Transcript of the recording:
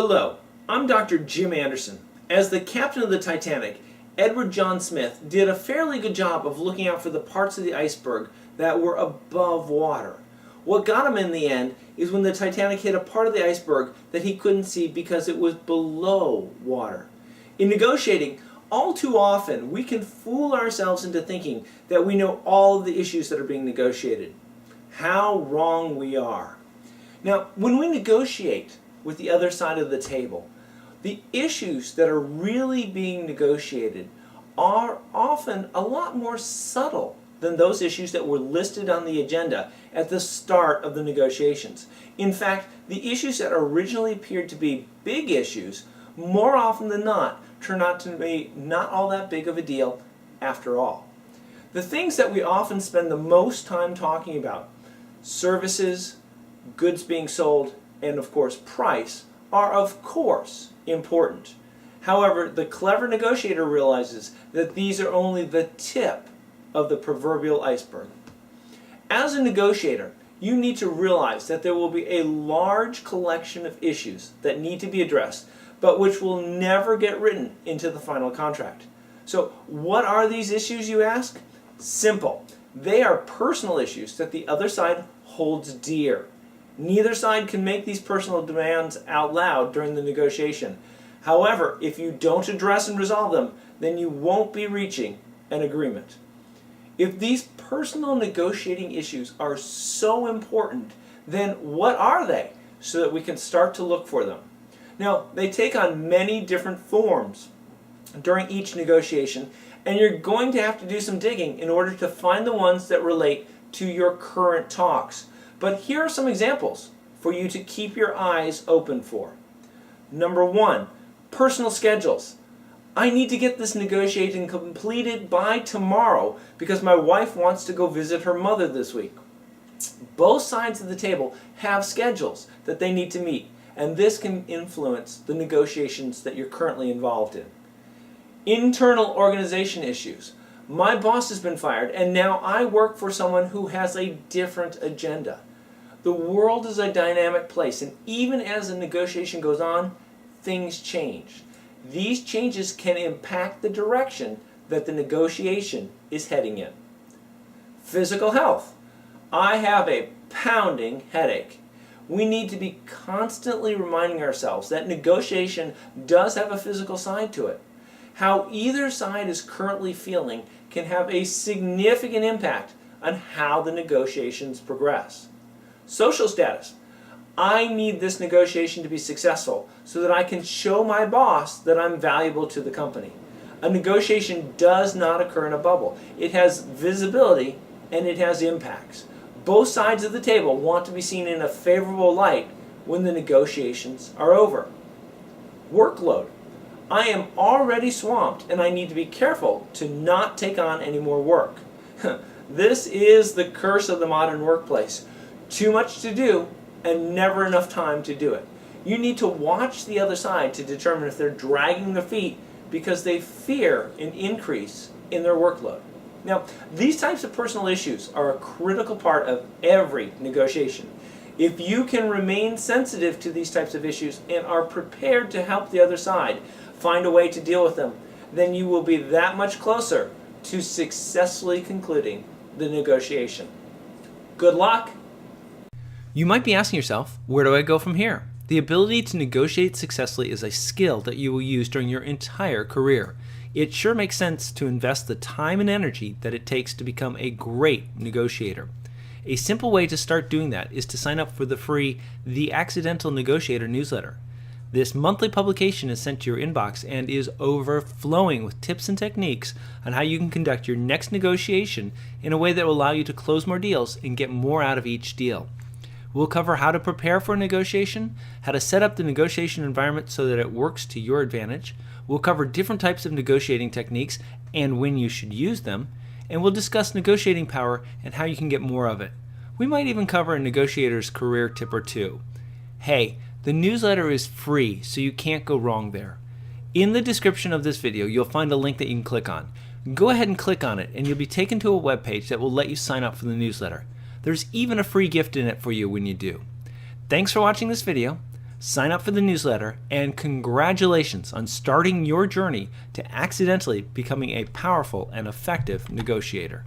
Hello, I'm Dr. Jim Anderson. As the captain of the Titanic, Edward John Smith did a fairly good job of looking out for the parts of the iceberg that were above water. What got him in the end is when the Titanic hit a part of the iceberg that he couldn't see because it was below water. In negotiating, all too often we can fool ourselves into thinking that we know all of the issues that are being negotiated. How wrong we are. Now, when we negotiate with the other side of the table, the issues that are really being negotiated are often a lot more subtle than those issues that were listed on the agenda at the start of the negotiations. In fact, the issues that originally appeared to be big issues, more often than not, turn out to be not all that big of a deal after all. The things that we often spend the most time talking about, services, goods being sold, and of course price, are of course important. However, the clever negotiator realizes that these are only the tip of the proverbial iceberg. As a negotiator, you need to realize that there will be a large collection of issues that need to be addressed, but which will never get written into the final contract. So what are these issues, you ask? Simple. They are personal issues that the other side holds dear. Neither side can make these personal demands out loud during the negotiation. However, if you don't address and resolve them, then you won't be reaching an agreement. If these personal negotiating issues are so important, then what are they so that we can start to look for them? Now, they take on many different forms during each negotiation, and you're going to have to do some digging in order to find the ones that relate to your current talks. But here are some examples for you to keep your eyes open for. Number one, personal schedules. I need to get this negotiating completed by tomorrow because my wife wants to go visit her mother this week. Both sides of the table have schedules that they need to meet, and this can influence the negotiations that you're currently involved in. Internal organization issues. My boss has been fired, and now I work for someone who has a different agenda. The world is a dynamic place, and even as the negotiation goes on, things change. These changes can impact the direction that the negotiation is heading in. Physical health. I have a pounding headache. We need to be constantly reminding ourselves that negotiation does have a physical side to it. How either side is currently feeling can have a significant impact on how the negotiations progress. Social status. I need this negotiation to be successful so that I can show my boss that I'm valuable to the company. A negotiation does not occur in a bubble. It has visibility and it has impacts. Both sides of the table want to be seen in a favorable light when the negotiations are over. Workload. I am already swamped and I need to be careful to not take on any more work. This is the curse of the modern workplace. Too much to do and never enough time to do it. You need to watch the other side to determine if they're dragging their feet because they fear an increase in their workload. Now, these types of personal issues are a critical part of every negotiation. If you can remain sensitive to these types of issues and are prepared to help the other side find a way to deal with them, then you will be that much closer to successfully concluding the negotiation. Good luck! You might be asking yourself, where do I go from here? The ability to negotiate successfully is a skill that you will use during your entire career. It sure makes sense to invest the time and energy that it takes to become a great negotiator. A simple way to start doing that is to sign up for the free The Accidental Negotiator newsletter. This monthly publication is sent to your inbox and is overflowing with tips and techniques on how you can conduct your next negotiation in a way that will allow you to close more deals and get more out of each deal. We'll cover how to prepare for a negotiation, how to set up the negotiation environment so that it works to your advantage. We'll cover different types of negotiating techniques and when you should use them. And we'll discuss negotiating power and how you can get more of it. We might even cover a negotiator's career tip or two. Hey, the newsletter is free, so you can't go wrong there. In the description of this video, you'll find a link that you can click on. Go ahead and click on it, and you'll be taken to a webpage that will let you sign up for the newsletter. There's even a free gift in it for you when you do. Thanks for watching this video. sign up for the newsletter, and congratulations on starting your journey to accidentally becoming a powerful and effective negotiator.